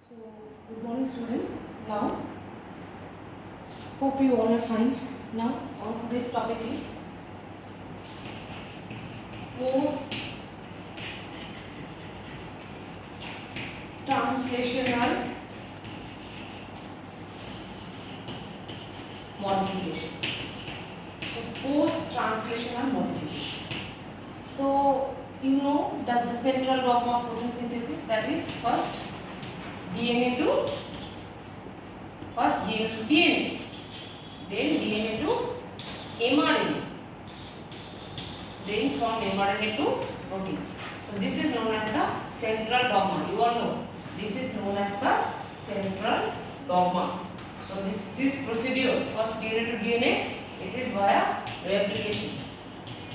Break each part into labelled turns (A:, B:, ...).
A: So, good morning students. Now, hope you all are fine. Now, our today's topic is post-translational modification. So, post-translational modification. So, you know that the central dogma of protein synthesis, that is first DNA to DNA, then DNA to mRNA, then from mRNA to protein. So this is known as the central dogma. You all know this is known as the central dogma. So this procedure, first DNA to DNA, it is via replication,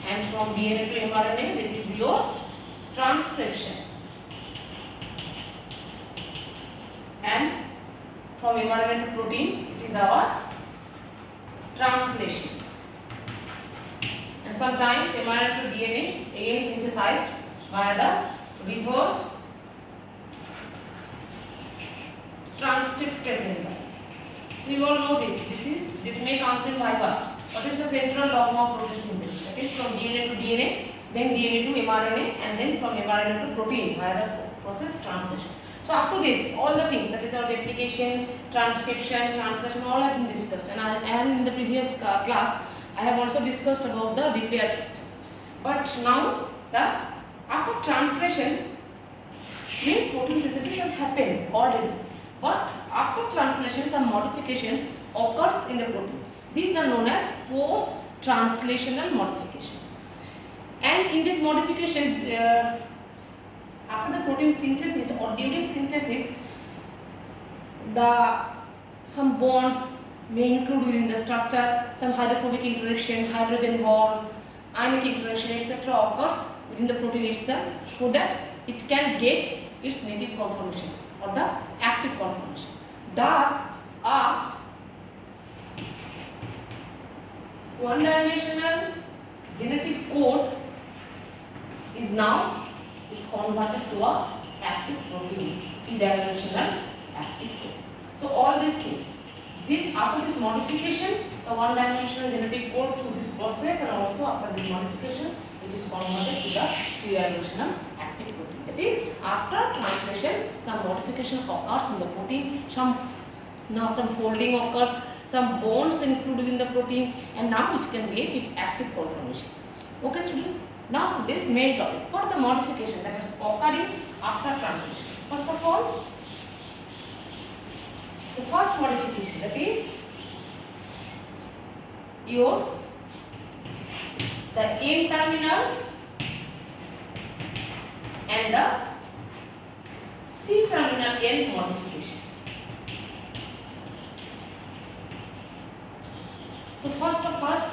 A: and from DNA to mRNA, that is your transcription, and from mRNA to protein, it is our translation. And sometimes mRNA to DNA again synthesized via the reverse transcriptase enzyme. So you all know this. This may comes in viva. What is the central dogma of protein synthesis? That is from DNA to DNA, then DNA to mRNA, and then from mRNA to protein via the process translation. So up to this, all the things, that is our replication, transcription, translation, all have been discussed. And in the previous class, I have also discussed about the repair system. But now, after translation means protein synthesis has happened already. But after translation, some modifications occurs in the protein. These are known as post-translational modifications. And in this modification, after the protein synthesis or during synthesis, some bonds may include within the structure, some hydrophobic interaction, hydrogen bond, ionic interaction, etc. occurs within the protein itself, so that it can get its native conformation or the active conformation. Thus, a one-dimensional genetic code is now converted to a active protein, three-dimensional active protein. So all these things, after this modification, the one-dimensional genetic code through this process, and also after this modification, it is converted to the three-dimensional active protein. That is, after translation, some modification occurs in the protein, some folding occurs, some bonds included in the protein, and now it can get its active conformation. Okay, students. Now today's main topic. What are the modifications that is occurring after translation? First of all, the first modification, that is the N terminal and the C terminal end modification. So first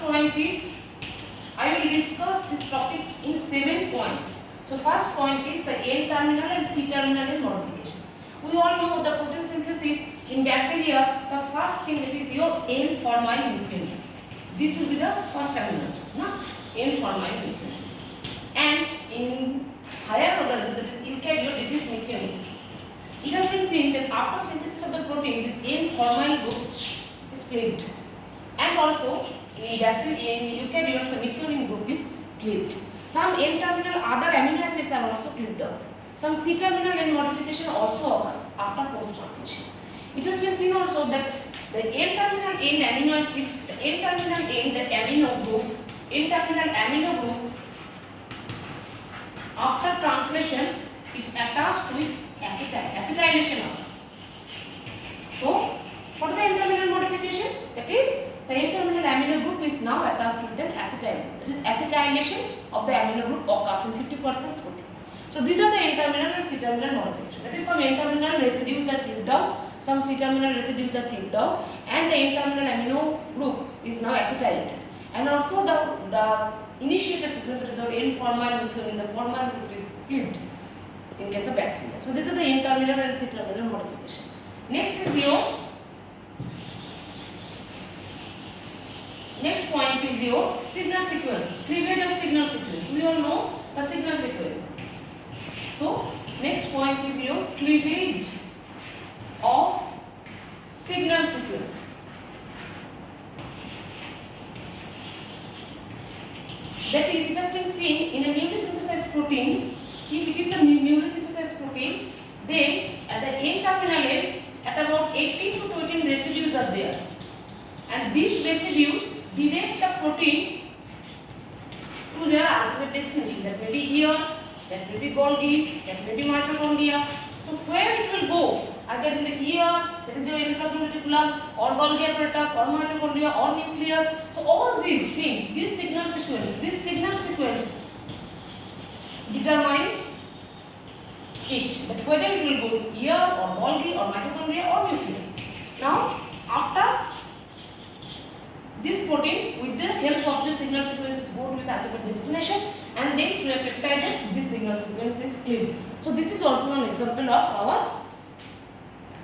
A: point is, I will discuss this topic in 7 points. So first point is the N terminal and C terminal end modification. We all know the protein synthesis in bacteria, the first thing, that is your N-formyl methionine. This will be the first amino acid, N-formyl methionine. And in higher organism, that is eukaryote, it is methionine. It has been seen that after synthesis of the protein, this N-formyl group is cleaved. And also in eukaryotes, the methionine group is cleaved. Some N-terminal other amino acids are also cleaved out. Some C-terminal N modification also occurs after post-translation. It has been seen also that the N-terminal end amino acid, the N-terminal end, the amino group, N-terminal amino group, after translation, it attached with acetylation occurs. So, what is the N-terminal modification? That is, the N-terminal amino group is now attached with an acetyl. That is, acetylation of the amino group occurs in 50% protein. So these are the N-terminal and C-terminal modification. That is, some N-terminal residues are cleaved out, some C-terminal residues are cleaved out, and the N-terminal amino group is now acetylated. And also the initiator sequence, that is our N-formyl methionine, the formyl group is cleaved in case of bacteria. So these are the N-terminal and C-terminal modification. Next point is your signal sequence, cleavage of signal sequence. We all know the signal sequence. So next point is your cleavage sequence. That is, it has been seen in a newly synthesized protein. If it is a newly synthesized protein, then at the N-terminal end, at about 18 to 20 residues are there, and these residues direct the protein to their ultimate destination. That may be ear, that may be Golgi, that may be mitochondria. So where it will go, either in the ear, that is your endoplasmic reticulum, or Golgi apparatus, or mitochondria, or nucleus. So all these things, this signal sequence determine it, that whether it will go to ear, or Golgi, or mitochondria, or nucleus. Now, after this protein, with the help of this signal sequence, is go to its ultimate destination, and then through a peptide, this signal sequence is cleaved. So this is also an example of our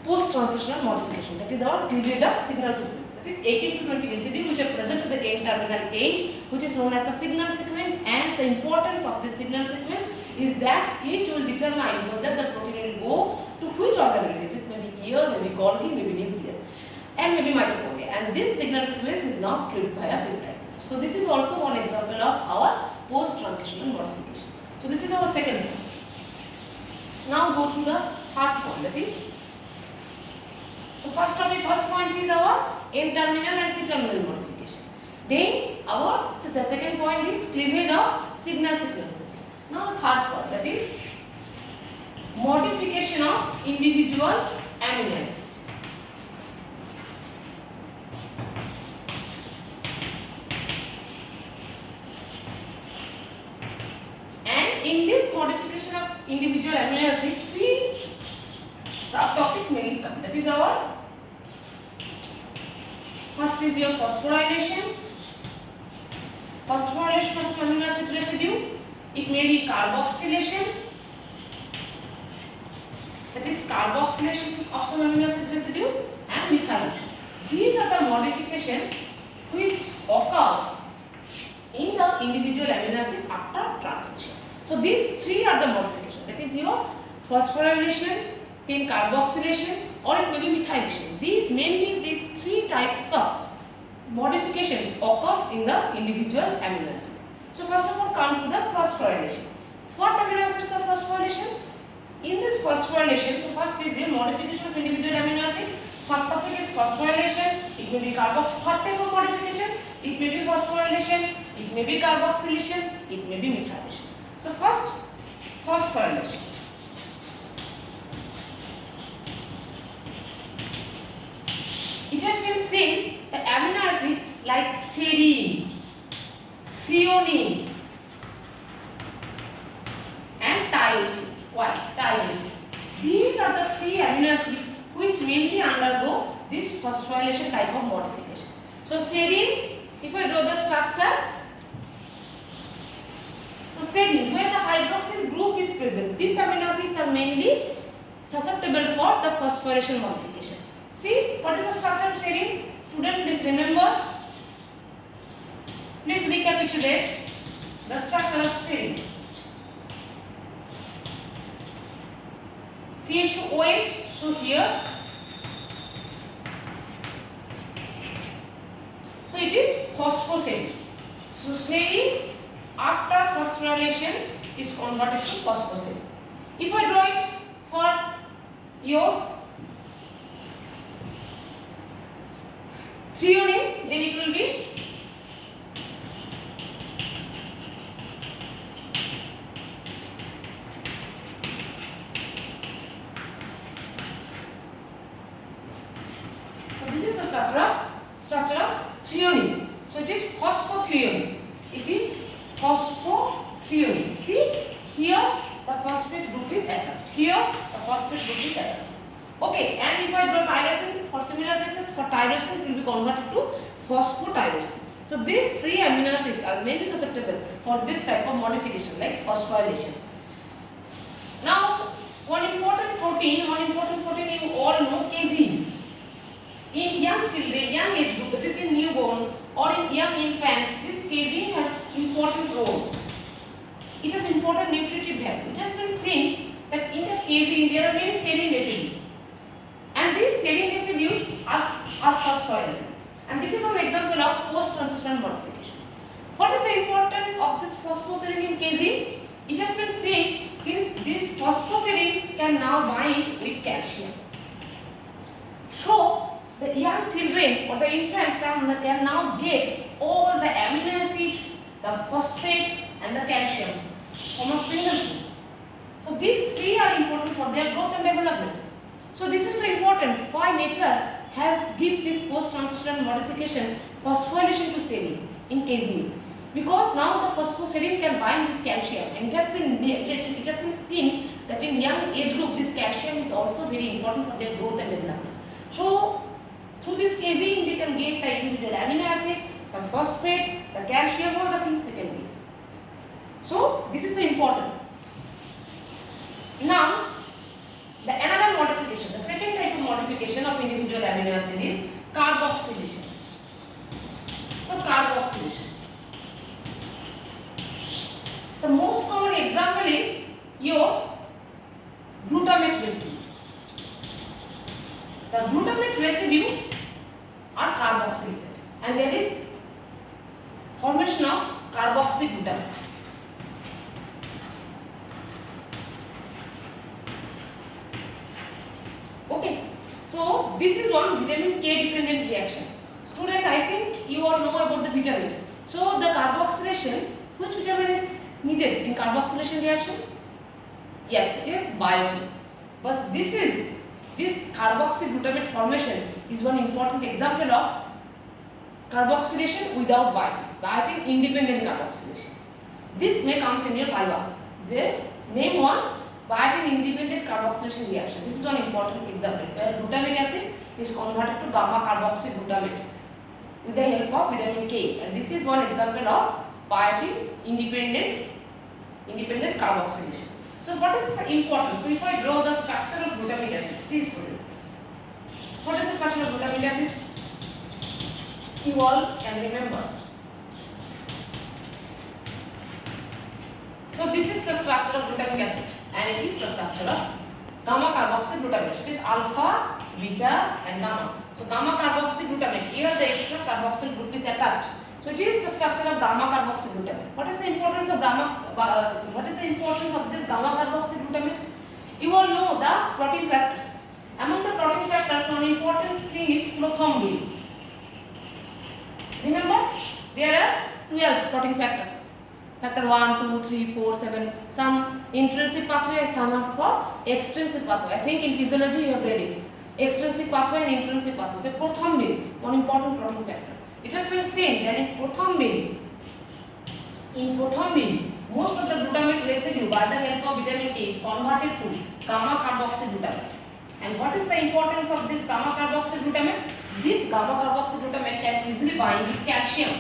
A: post-translational modification. That is our cleavage of signal sequence. That is 18 to 20 residues which are present at the N-terminal end, which is known as the signal sequence. And the importance of this signal sequence is that it will determine whether the protein will go to which organelle. It is maybe ear, maybe Golgi, maybe nucleus, and maybe mitochondria. And this signal sequence is now cleaved by a peptide. So this is also one example of our post-translational modification. So this is our second point. Now go to the third point. That is, so first point is our N-terminal and C-terminal modification. Then the second point is cleavage of signal sequences. Now the third point, that is modification of individual amino acids. In this modification of individual amino acid, three subtopics mainly come. That is our first is your phosphorylation of amino acid residue. It may be carboxylation. That is carboxylation of some amino acid residue, and methylation. These are the modifications which occurs in the individual amino acid after translation. So these three are the modifications. That is your phosphorylation, then carboxylation, or it may be methylation. These three types of modifications occurs in the individual amino acid. So first of all, come to the phosphorylation. What amino acids are phosphorylation? In this phosphorylation, so first is your modification of individual amino acid. Subtopic is phosphorylation. It may be what type of modification? It may be phosphorylation, it may be carboxylation, it may be methylation. So first, phosphorylation. It has been seen that amino acids like serine, threonine, and tyrosine. Why? Tyrosine. These are the three amino acids which mainly undergo this phosphorylation type of modification. So serine, if I draw the structure, so serine, where the hydroxyl group is present, these amino acids are mainly susceptible for the phosphorylation modification. See, what is the structure of serine? Student, please remember. Please recapitulate the structure of serine. CH2OH, so here. So it is phosphoserine. So serine after phosphorylation is converted to phosphoserine. If I draw it for your threonine, then it will be so this is the structure of threonine. So it is phosphothreonine. It is phosphothreonine. See, here the phosphate group is attached. Here the phosphate group is attached. Okay, and if I draw tyrosine, for similar cases, for tyrosine it will be converted to phosphotyrosine. So these three amino acids are mainly susceptible for this type of modification like phosphorylation. Now, one important protein you all know, casein. In young children, young age group, that is in newborn or in young infants, this casein has important role. It has important nutritive value. It has been seen that in the casein there are many serine residues, and these serine residues are translational modification. What is the importance of this phosphoserine in casein? It has been seen this phosphoserine can now bind with calcium. So the young children or the infant can now get all the amino acids, the phosphate and the calcium from a single food. So these three are important for their growth and development. So this is the important why nature has give this post-translational modification phosphorylation to serine in casein. Because now the phosphoserine can bind with calcium, and it has been seen that in young age group this calcium is also very important for their growth and development. So through this casein they can get the individual amino acid, the phosphate, the calcium, all the things they can get. So this is the importance. Now another modification, the second type of modification of individual amino acid is carboxylation. So carboxylation. The most common example is your glutamate residue. The glutamate residue are carboxylated, and there is formation of carboxyglutamate. Okay, so this is one vitamin K dependent reaction. Student, I think you all know about the vitamins. So the carboxylation, which vitamin is needed in carboxylation reaction? Yes, it is biotin. But this carboxyglutamate formation is one important example of carboxylation without biotin. Biotin independent carboxylation. This may comes in your viva. The name one biotin independent carboxylation reaction. This is one important example where glutamic acid is converted to gamma carboxyglutamate with the help of vitamin K, and this is one example of biotin independent carboxylation. So what is the importance? So if I draw the structure of glutamic acid, see student. What is the structure of glutamic acid? You all can remember. So this is the structure of glutamic acid, and it is the structure of gamma carboxyglutamate. It is alpha, beta and gamma. So gamma carboxyglutamate, here the extra carboxyl group is attached. So it is the structure of gamma carboxyglutamate. What is the importance of this gamma carboxyglutamate? You all know the clotting factors. Among the clotting factors, one important thing is prothrombin. Remember, there are 12 clotting factors. Factor 1, 2, 3, 4, 7. Some intrinsic pathway, some are for extrinsic pathway. I think in physiology you have read it. Extrinsic pathway and intrinsic pathway. So prothrombin, one important clotting factor. It has been seen that in prothrombin, most of the glutamate residue by the help of vitamin K is converted to gamma carboxyglutamate. And what is the importance of this gamma carboxyglutamate? This gamma carboxyglutamate can easily bind with calcium.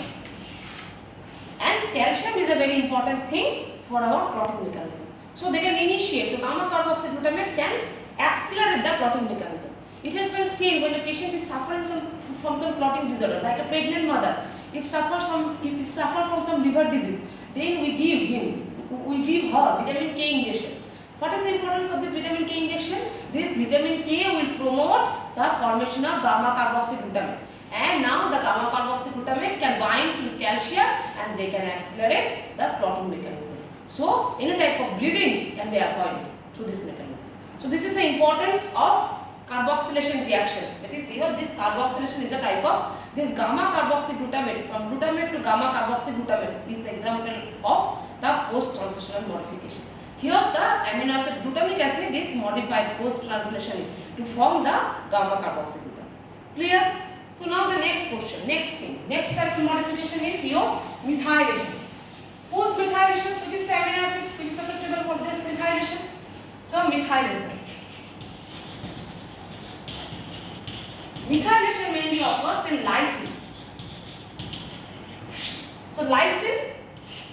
A: And calcium is a very important thing for our clotting mechanism. So they can initiate. So gamma carboxyglutamate can accelerate the clotting mechanism. It has been seen when the patient is suffering from some clotting disorder, like a pregnant mother. If suffer from some liver disease, then we give her vitamin K injection. What is the importance of this vitamin K injection? This vitamin K will promote the formation of gamma carboxyglutamate. And now the gamma carboxyglutamate can bind with calcium and they can accelerate the clotting mechanism. So any type of bleeding can be avoided through this mechanism. So this is the importance of carboxylation reaction. That is, here this carboxylation is a type of this gamma carboxyglutamate. From glutamate to gamma carboxyglutamate is the example of the post-translational modification. Here the amino acid glutamic acid is modified post-translationally to form the gamma carboxyglutamate. Clear? So now the next portion, next type of modification is your methylation. Post-methylation, which is the amino acid which is susceptible for this methylation? So methylation. Methylation mainly occurs in lysine. So lysine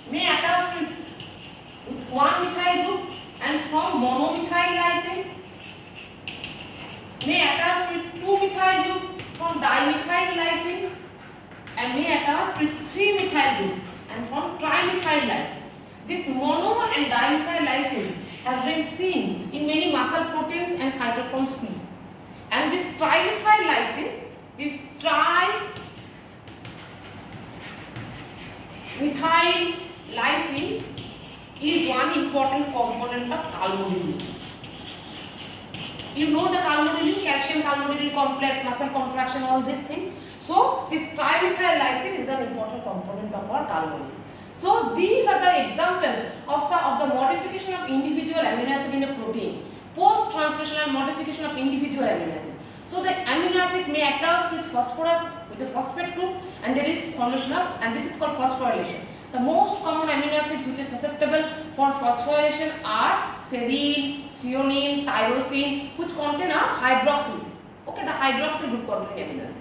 A: may attach with one methyl group, and from monomethyl lysine may attach with two methyl group from dimethyl lysine, and may attach with three methyl group and from trimethyl lysine. This mono and dimethyl lysine has been seen in many muscle proteins and cytochrome C. And this trimethyl lysine, this trimethyl Methyl lysine is one important component of calmodulin. You know the calmodulin, calcium calmodulin complex, muscle contraction, all these things. So this trimethyl lysine is an important component of our calmodulin. So these are the examples of the modification of individual amino acid in a protein, post-translational modification of individual amino acid. So the amino acid may attach with phosphorus, with the phosphate group, and there is formation of, and this is called phosphorylation. The most common amino acid which is susceptible for phosphorylation are serine, threonine, tyrosine, which contain a hydroxyl. Okay, the hydroxyl group containing amino acid.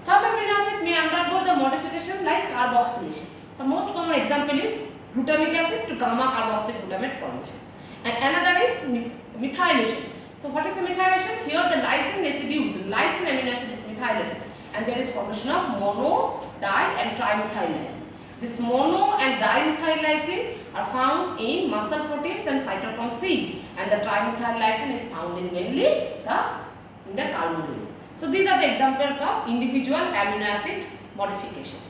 A: Some amino acid may undergo the modification like carboxylation. The most common example is glutamic acid to gamma carboxylic glutamate formation. And another is methylation. So what is the methylation? Here the lysine residues, lysine amino acid is methylated, and there is formation of mono, di and trimethyl lysine. This mono and dimethyl lysine are found in muscle proteins and cytochrome C, and the trimethyl lysine is found in mainly in the calmodulin. So these are the examples of individual amino acid modification.